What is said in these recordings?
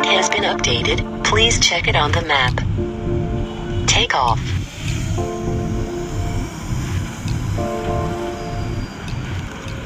It has been updated. Please check it on the map. Take off.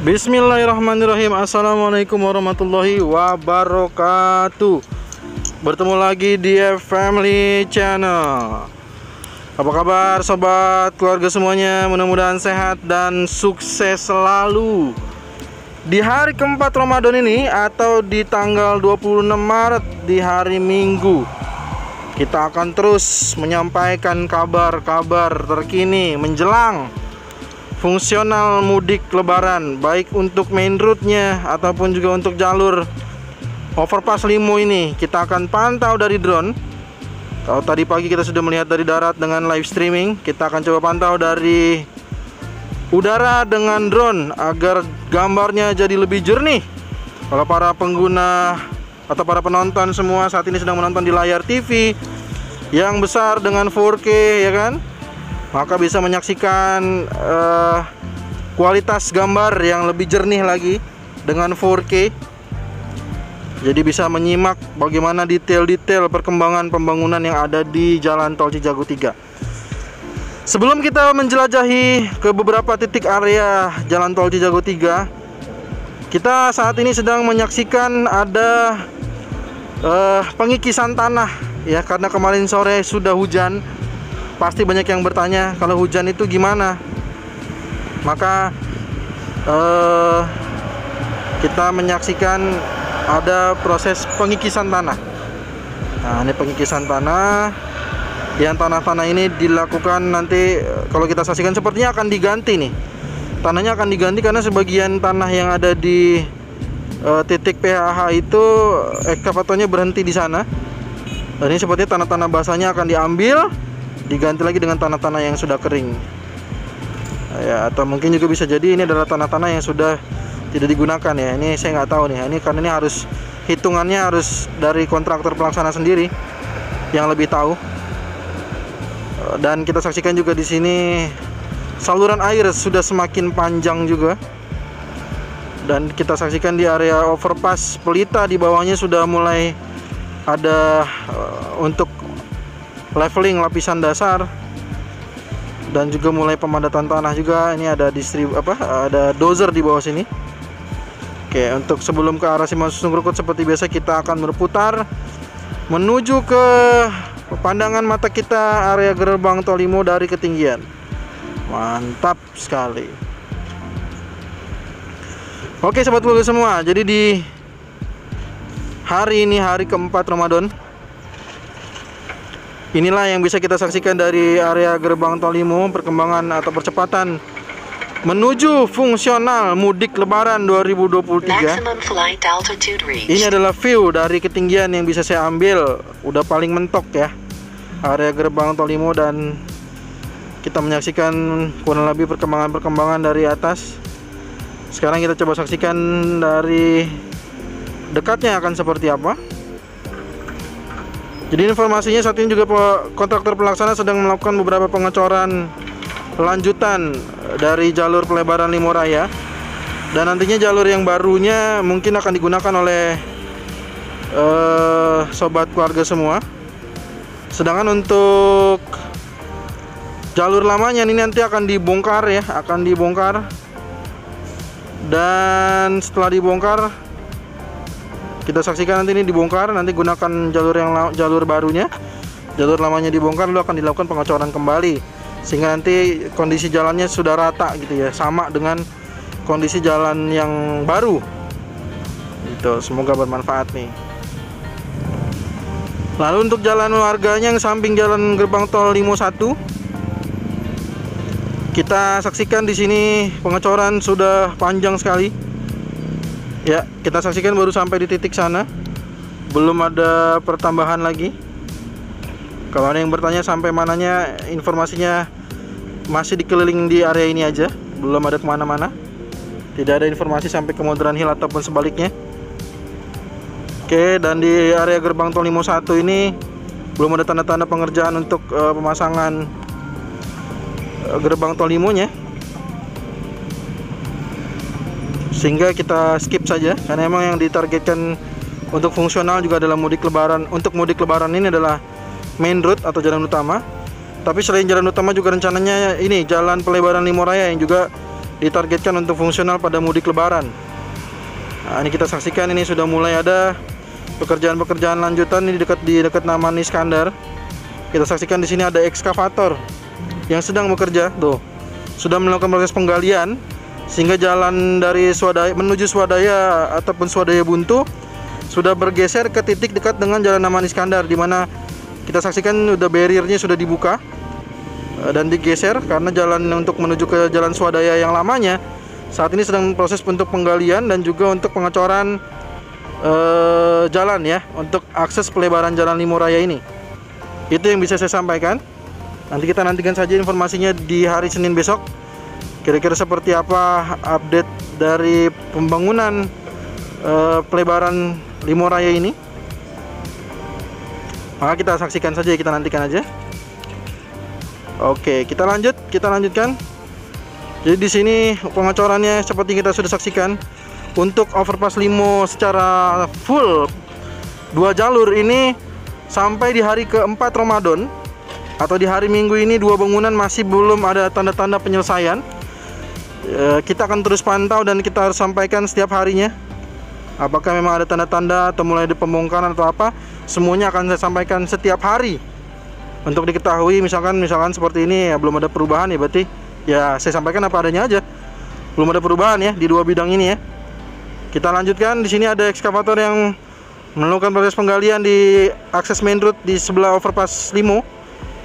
Bismillahirrahmanirrahim. Assalamualaikum warahmatullahi wabarakatuh. Bertemu lagi di Family Channel. Apa kabar sobat keluarga semuanya? Mudah-mudahan sehat dan sukses selalu. Di hari keempat Ramadan ini atau di tanggal 26 Maret di hari Minggu, kita akan terus menyampaikan kabar-kabar terkini menjelang fungsional mudik lebaran, baik untuk main route-nya ataupun juga untuk jalur overpass Limo ini. Kita akan pantau dari drone. Kalau tadi pagi kita sudah melihat dari darat dengan live streaming, kita akan coba pantau dari udara dengan drone agar gambarnya jadi lebih jernih. Kalau para pengguna atau para penonton semua saat ini sedang menonton di layar TV yang besar dengan 4K, ya kan, maka bisa menyaksikan kualitas gambar yang lebih jernih lagi dengan 4K. Jadi bisa menyimak bagaimana detail-detail perkembangan pembangunan yang ada di Jalan Tol Cijago 3. Sebelum kita menjelajahi ke beberapa titik area Jalan Tol Cijago 3, kita saat ini sedang menyaksikan ada pengikisan tanah, ya, karena kemarin sore sudah hujan. Pasti banyak yang bertanya, kalau hujan itu gimana? Maka kita menyaksikan ada proses pengikisan tanah. Nah, ini pengikisan tanah. Yang tanah-tanah ini dilakukan nanti, kalau kita saksikan sepertinya akan diganti nih. Tanahnya akan diganti karena sebagian tanah yang ada di titik PHH itu ekskavatornya berhenti di sana. Dan ini sepertinya tanah-tanah basahnya akan diambil, diganti lagi dengan tanah-tanah yang sudah kering, ya, atau mungkin juga bisa jadi ini adalah tanah-tanah yang sudah tidak digunakan, ya. Ini saya nggak tahu nih. Ini karena ini harus hitungannya harus dari kontraktor pelaksana sendiri yang lebih tahu. Dan kita saksikan juga di sini saluran air sudah semakin panjang juga. Dan kita saksikan di area overpass Pelita di bawahnya sudah mulai ada untuk leveling lapisan dasar dan juga mulai pemadatan tanah juga. Ini ada ada dozer di bawah sini. Oke, untuk sebelum ke arah Simpang Susun Krukut seperti biasa kita akan berputar menuju ke pandangan mata kita area gerbang Tol Limo dari ketinggian. Mantap sekali. Oke sobat keluarga semua, jadi di hari ini hari keempat Ramadan, inilah yang bisa kita saksikan dari area gerbang Tol Limo, perkembangan atau percepatan menuju fungsional mudik lebaran 2023. Ini adalah view dari ketinggian yang bisa saya ambil. Udah paling mentok ya area gerbang Tol Limo, dan kita menyaksikan kurang lebih perkembangan dari atas. Sekarang kita coba saksikan dari dekatnya akan seperti apa. Jadi informasinya saat ini juga kontraktor pelaksana sedang melakukan beberapa pengecoran lanjutan dari jalur pelebaran Limo Raya, dan nantinya jalur yang barunya mungkin akan digunakan oleh sobat keluarga semua. Sedangkan untuk jalur lamanya ini nanti akan dibongkar, ya, akan dibongkar. Dan setelah dibongkar, kita saksikan nanti ini dibongkar, nanti gunakan jalur barunya. Jalur lamanya dibongkar, lalu akan dilakukan pengecoran kembali sehingga nanti kondisi jalannya sudah rata gitu, ya, sama dengan kondisi jalan yang baru. Gitu, semoga bermanfaat nih. Lalu untuk jalan warganya yang samping jalan gerbang Tol Limo 1, kita saksikan di sini pengecoran sudah panjang sekali. Ya, kita saksikan baru sampai di titik sana, belum ada pertambahan lagi. Kalau ada yang bertanya sampai mananya, informasinya masih dikeliling di area ini aja, belum ada kemana-mana. Tidak ada informasi sampai ke Modern Hill ataupun sebaliknya. Oke, dan di area gerbang Tol Limo 1 ini belum ada tanda-tanda pengerjaan untuk pemasangan gerbang Tol Limonya. sehingga kita skip saja karena emang yang ditargetkan untuk fungsional juga adalah mudik lebaran. Untuk mudik lebaran ini adalah main road atau jalan utama. Tapi selain jalan utama juga rencananya ini jalan pelebaran Limoraya yang juga ditargetkan untuk fungsional pada mudik lebaran. Nah, ini kita saksikan ini sudah mulai ada pekerjaan-pekerjaan lanjutan ini di dekat Naman Iskandar. Kita saksikan di sini ada ekskavator yang sedang bekerja, tuh. Sudah melakukan proses penggalian sehingga jalan dari Swadaya menuju Swadaya ataupun Swadaya Buntu sudah bergeser ke titik dekat dengan jalan Naman Iskandar, di mana kita saksikan udah barriernya sudah dibuka dan digeser karena jalan untuk menuju ke jalan Swadaya yang lamanya saat ini sedang proses untuk penggalian dan juga untuk pengecoran jalan ya, untuk akses pelebaran jalan Limoraya ini. Itu yang bisa saya sampaikan. Nanti kita nantikan saja informasinya di hari Senin besok. Kira-kira seperti apa update dari pembangunan pelebaran Limoraya ini. Maka kita saksikan saja, kita nantikan aja. Oke, kita lanjutkan. Jadi di sini pengecorannya seperti kita sudah saksikan. Untuk overpass Limo secara full 2 jalur ini sampai di hari keempat Ramadan atau di hari Minggu ini 2 bangunan masih belum ada tanda-tanda penyelesaian. Kita akan terus pantau dan kita harus sampaikan setiap harinya. Apakah memang ada tanda-tanda atau mulai ada pembongkaran atau apa? Semuanya akan saya sampaikan setiap hari. Untuk diketahui misalkan seperti ini ya, belum ada perubahan ya, berarti ya saya sampaikan apa adanya aja. Belum ada perubahan ya di 2 bidang ini ya. Kita lanjutkan. Di sini ada ekskavator yang melakukan proses penggalian di akses main road di sebelah overpass Limo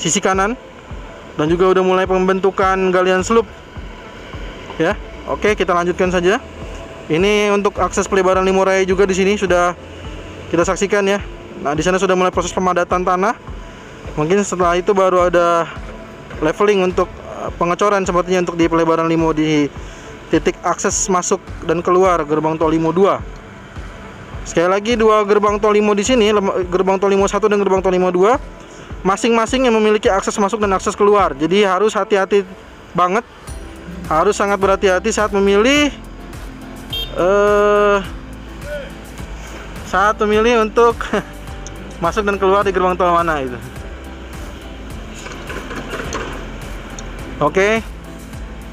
sisi kanan, dan juga udah mulai pembentukan galian slup. Ya, oke, kita lanjutkan saja. Ini untuk akses pelebaran Limoraya juga di sini sudah kita saksikan ya. Nah, di sana sudah mulai proses pemadatan tanah. Mungkin setelah itu baru ada leveling untuk pengecoran sepertinya untuk di pelebaran Limo di titik akses masuk dan keluar gerbang tol Limo 2. Sekali lagi 2 gerbang tol Limo di sini, gerbang tol Limo 1 dan gerbang tol Limo 2, masing-masing yang memiliki akses masuk dan akses keluar. Jadi harus hati-hati banget. Harus sangat berhati-hati saat memilih untuk masuk dan keluar di gerbang tol mana itu. Oke.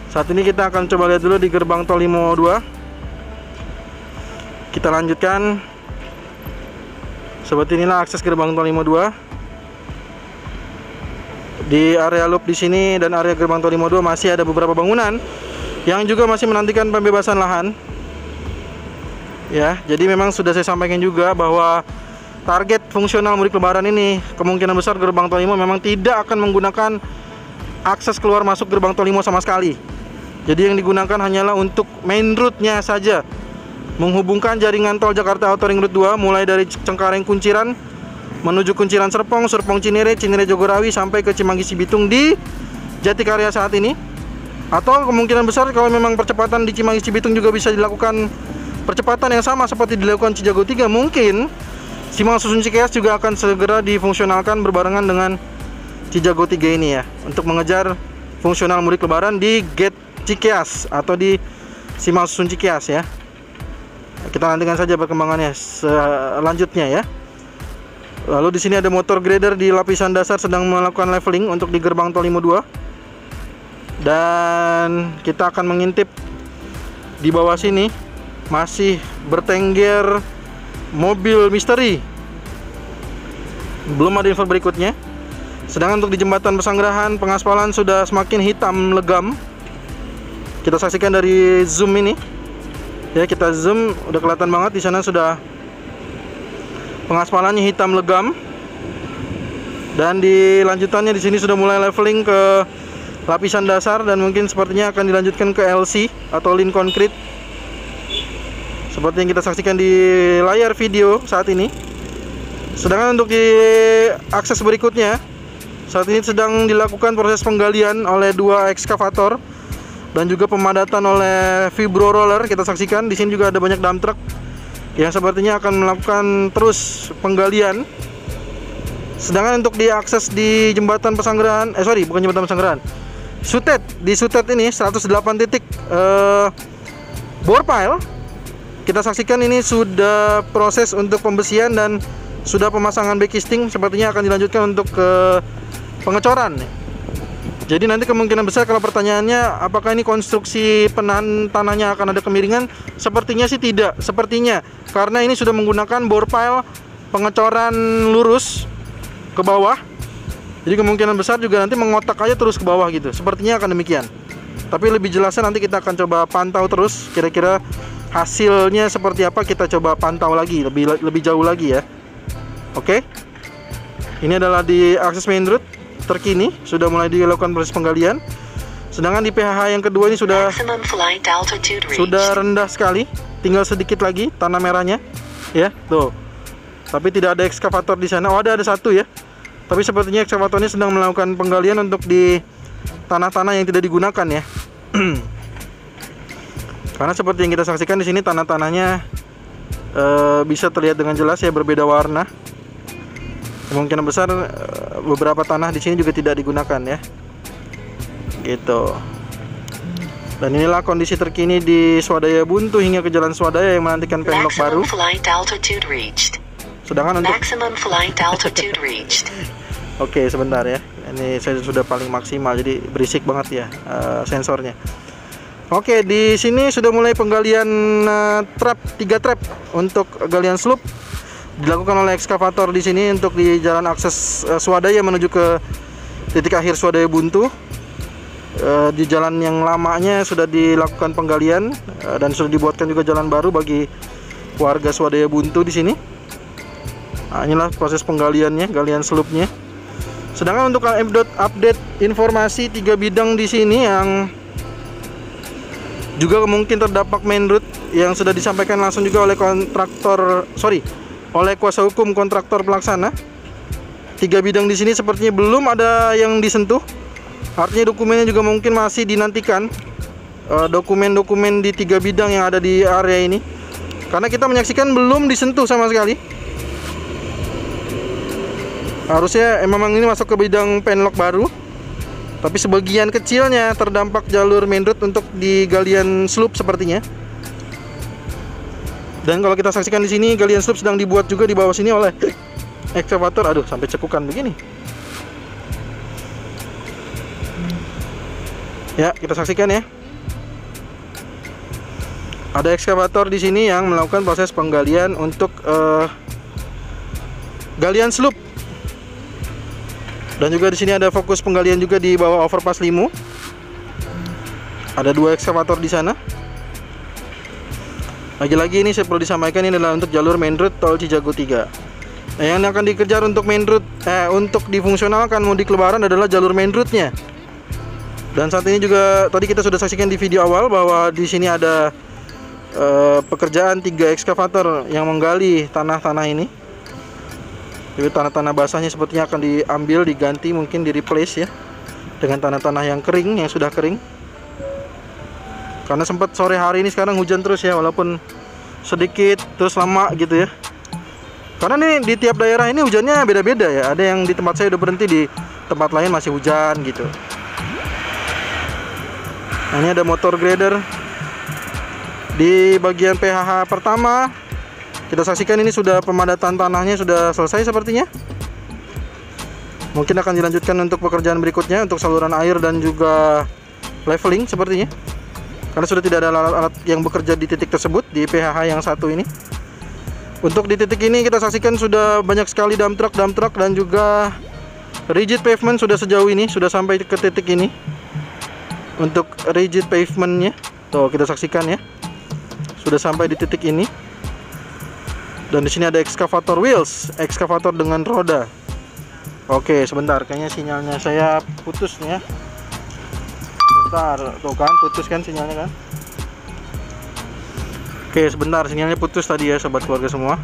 Saat ini kita akan coba lihat dulu di gerbang tol Limo 2. Kita lanjutkan. Seperti inilah akses gerbang tol Limo 2. Di area loop di sini dan area gerbang tol Limo 2 masih ada beberapa bangunan yang juga masih menantikan pembebasan lahan. Ya, jadi memang sudah saya sampaikan juga bahwa target fungsional mudik lebaran ini kemungkinan besar gerbang tol Limo memang tidak akan menggunakan akses keluar masuk gerbang tol Limo sama sekali. Jadi yang digunakan hanyalah untuk main route-nya saja, menghubungkan jaringan tol Jakarta Outer Ring Road 2 mulai dari Cengkareng Kunciran menuju Kunciran Serpong, Serpong Cinere, Cinere Jagorawi sampai ke Cimanggis Cibitung di Jatikarya saat ini. Atau kemungkinan besar kalau memang percepatan di Cimanggis Cibitung juga bisa dilakukan percepatan yang sama seperti dilakukan Cijago 3, mungkin Simpang Susun Cikeas juga akan segera difungsionalkan berbarengan dengan Cijago 3 ini ya, untuk mengejar fungsional mudik lebaran di gate Cikeas atau di Simpang Susun Cikeas ya. Kita nantikan saja perkembangannya selanjutnya ya. Lalu di sini ada motor grader di lapisan dasar sedang melakukan leveling untuk di gerbang tol Limo 2. Dan kita akan mengintip di bawah sini masih bertengger mobil misteri. Belum ada info berikutnya. Sedangkan untuk di jembatan Pesanggerahan, pengaspalan sudah semakin hitam legam. Kita saksikan dari zoom ini. Ya, kita zoom, udah kelihatan banget di sana sudah pengaspalannya hitam legam. Dan di lanjutannya di sini sudah mulai leveling ke lapisan dasar dan mungkin sepertinya akan dilanjutkan ke LC atau Lean Concrete. Seperti yang kita saksikan di layar video saat ini. Sedangkan untuk di akses berikutnya, saat ini sedang dilakukan proses penggalian oleh 2 ekskavator dan juga pemadatan oleh vibro roller. Kita saksikan di sini juga ada banyak dump truck yang sepertinya akan melakukan terus penggalian. Sedangkan untuk diakses di jembatan Pesanggerahan, bukan jembatan Pesanggerahan, Sutet, di Sutet ini 108 titik bore pile kita saksikan ini sudah proses untuk pembesian dan sudah pemasangan backcasting. Sepertinya akan dilanjutkan untuk ke pengecoran. Jadi nanti kemungkinan besar kalau pertanyaannya apakah ini konstruksi penahan tanahnya akan ada kemiringan, sepertinya sih tidak, sepertinya karena ini sudah menggunakan bore pile pengecoran lurus ke bawah. Jadi kemungkinan besar juga nanti mengotak aja terus ke bawah gitu. Sepertinya akan demikian. Tapi lebih jelasnya nanti kita akan coba pantau terus, kira-kira hasilnya seperti apa kita coba pantau lagi lebih jauh lagi ya. Oke. Ini adalah di akses main road terkini, sudah mulai dilakukan proses penggalian. Sedangkan di PHH yang kedua ini sudah rendah sekali, tinggal sedikit lagi tanah merahnya, ya tuh. Tapi tidak ada ekskavator di sana. Oh, ada satu ya. Tapi sepertinya ekskavatornya sedang melakukan penggalian untuk di tanah-tanah yang tidak digunakan ya. Karena seperti yang kita saksikan di sini tanah-tanahnya bisa terlihat dengan jelas ya, berbeda warna. Kemungkinan besar beberapa tanah di sini juga tidak digunakan ya. Gitu. Dan inilah kondisi terkini di Swadaya Buntu hingga ke Jalan Swadaya yang menantikan penlok baru. Sedangkan untuk Oke, sebentar ya. Ini saya sudah paling maksimal, jadi berisik banget ya sensornya. Oke, di sini sudah mulai penggalian trap, 3 trap untuk galian slope dilakukan oleh ekskavator di sini untuk di jalan akses Swadaya menuju ke titik akhir Swadaya Buntu. Di jalan yang lamanya sudah dilakukan penggalian dan sudah dibuatkan juga jalan baru bagi warga Swadaya Buntu di sini. Nah, inilah proses penggaliannya, galian slope-nya. Sedangkan untuk update informasi 3 bidang di sini yang juga mungkin terdampak main road yang sudah disampaikan langsung juga oleh oleh kuasa hukum kontraktor pelaksana. 3 bidang di sini sepertinya belum ada yang disentuh. Artinya dokumennya juga mungkin masih dinantikan. Dokumen-dokumen di 3 bidang yang ada di area ini. Karena kita menyaksikan belum disentuh sama sekali. Harusnya memang ini masuk ke bidang penlock baru. Tapi sebagian kecilnya terdampak jalur main road untuk di galian slope sepertinya. Dan kalau kita saksikan di sini galian slope sedang dibuat juga di bawah sini oleh ekskavator. Aduh, sampai cekukan begini. Ya, kita saksikan ya. Ada ekskavator di sini yang melakukan proses penggalian untuk galian slope. Dan juga di sini ada fokus penggalian juga di bawah overpass Limu. Ada 2 ekskavator di sana. Lagi-lagi ini saya perlu disampaikan, ini adalah untuk jalur main road tol Cijago 3. Nah, yang akan dikejar untuk main road untuk difungsionalkan mudik lebaran adalah jalur main roadnya. Dan saat ini juga tadi kita sudah saksikan di video awal bahwa di sini ada pekerjaan 3 ekskavator yang menggali tanah-tanah ini. Jadi tanah-tanah basahnya sepertinya akan diambil, diganti, mungkin di replace ya dengan tanah-tanah yang kering, yang sudah kering. Karena sempat sore hari ini sekarang hujan terus ya, walaupun sedikit terus lama gitu ya. Karena nih di tiap daerah ini hujannya beda-beda ya. Ada yang di tempat saya udah berhenti, di tempat lain masih hujan gitu. Nah, ini ada motor grader di bagian PHH pertama. Kita saksikan ini sudah pemadatan tanahnya sudah selesai sepertinya. Mungkin akan dilanjutkan untuk pekerjaan berikutnya untuk saluran air dan juga leveling sepertinya. Karena sudah tidak ada alat-alat yang bekerja di titik tersebut di PHH yang satu ini. Untuk di titik ini kita saksikan sudah banyak sekali dump truck dan juga rigid pavement sudah sejauh ini, sudah sampai ke titik ini. Untuk rigid pavementnya, tuh kita saksikan ya, sudah sampai di titik ini. Dan di sini ada ekskavator wheels, ekskavator dengan roda. Oke, sebentar, kayaknya sinyalnya saya putus nih ya. Bentar, tuh kan putus kan sinyalnya kan. Oke, sebentar, sinyalnya putus tadi ya sobat keluarga semua.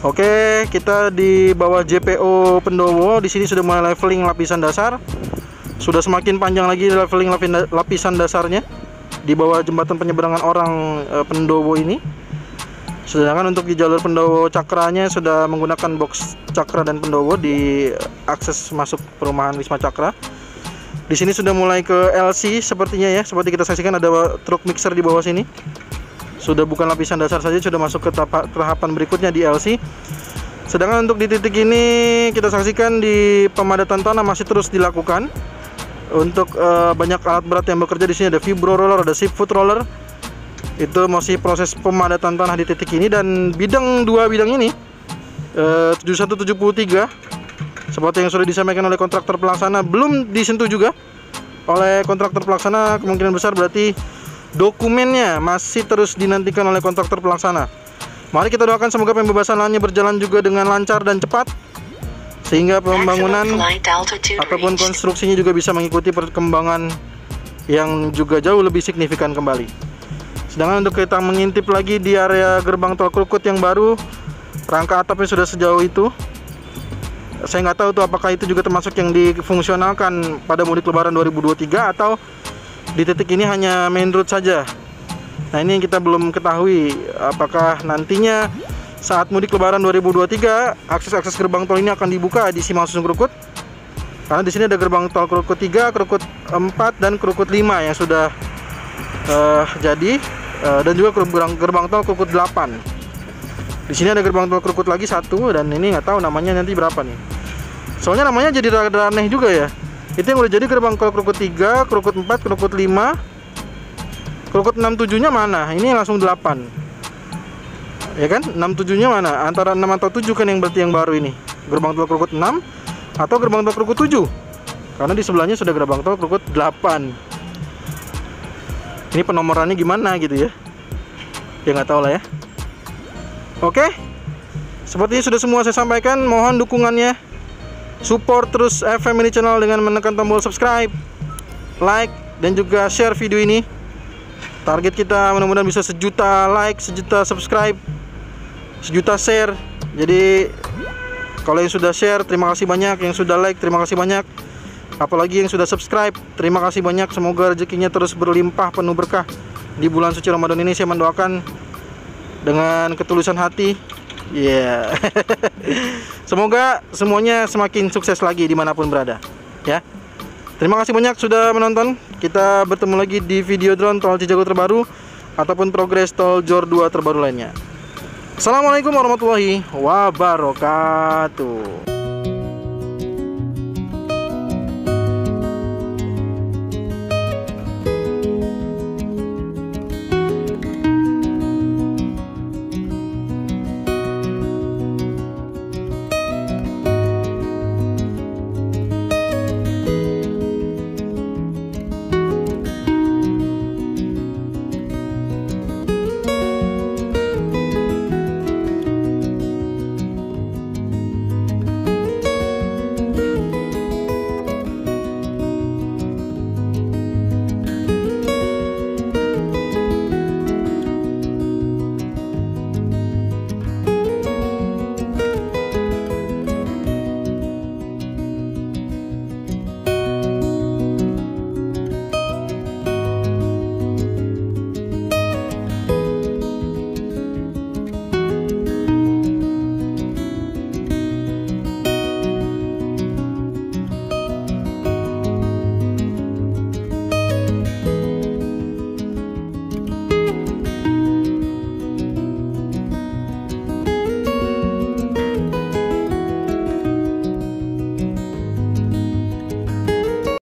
Oke, kita di bawah JPO Pendowo. Di sini sudah mulai leveling lapisan dasar. Sudah semakin panjang lagi leveling lapisan dasarnya di bawah jembatan penyeberangan orang Pendowo ini. Sedangkan untuk di jalur Pendowo Cakranya sudah menggunakan box Cakra dan Pendowo di akses masuk perumahan Wisma Cakra. Di sini sudah mulai ke LC sepertinya ya, seperti kita saksikan ada truk mixer di bawah sini. Sudah bukan lapisan dasar saja, sudah masuk ke tahapan berikutnya di LC. Sedangkan untuk di titik ini kita saksikan di pemadatan tanah masih terus dilakukan. Untuk banyak alat berat yang bekerja di sini, ada vibro roller, ada shift foot roller. Itu masih proses pemadatan tanah di titik ini. Dan dua bidang ini 7173 seperti yang sudah disampaikan oleh kontraktor pelaksana belum disentuh juga oleh kontraktor pelaksana. Kemungkinan besar berarti dokumennya masih terus dinantikan oleh kontraktor pelaksana. Mari kita doakan semoga pembebasan lahannya berjalan juga dengan lancar dan cepat, sehingga pembangunan ataupun konstruksinya juga bisa mengikuti perkembangan yang juga jauh lebih signifikan kembali. Sedangkan untuk kita mengintip lagi di area gerbang tol Krukut yang baru, rangka atapnya sudah sejauh itu. Saya nggak tahu tuh apakah itu juga termasuk yang difungsionalkan pada mudik lebaran 2023 atau di titik ini hanya main road saja. Nah, ini yang kita belum ketahui, apakah nantinya saat mudik lebaran 2023 akses gerbang tol ini akan dibuka di Simalungun Krukut. Karena di sini ada gerbang tol Krukut 3, Krukut 4 dan Krukut 5 yang sudah jadi, dan juga gerbang tol Krukut 8. Di sini ada gerbang tol Krukut lagi satu, dan ini nggak tahu namanya nanti berapa nih. Soalnya namanya jadi rada aneh juga ya. Itu yang udah jadi gerbang tol Krukut 3, Krukut 4, Krukut 5, Krukut 67 nya mana? Ini langsung 8. Ya kan? 67 nya mana? Antara 6 atau 7 kan yang berarti yang baru ini. Gerbang tol Krukut 6 atau gerbang tol Krukut 7. Karena di sebelahnya sudah gerbang tol Krukut 8. Ini penomorannya gimana gitu ya? Ya nggak tahu lah ya. Oke. Sepertinya sudah semua saya sampaikan. Mohon dukungannya. Support terus FM Mini Channel dengan menekan tombol subscribe, like, dan juga share video ini. Target kita mudah-mudahan bisa 1 juta like, 1 juta subscribe, 1 juta share. Jadi kalau yang sudah share terima kasih banyak, yang sudah like terima kasih banyak, apalagi yang sudah subscribe terima kasih banyak. Semoga rezekinya terus berlimpah penuh berkah di bulan suci Ramadan ini. Saya mendoakan dengan ketulusan hati. Ya, semoga semuanya semakin sukses lagi dimanapun berada. Ya, terima kasih banyak sudah menonton. Kita bertemu lagi di video drone tol Cijago terbaru ataupun progres tol Jor 2 terbaru lainnya. Assalamualaikum warahmatullahi wabarakatuh.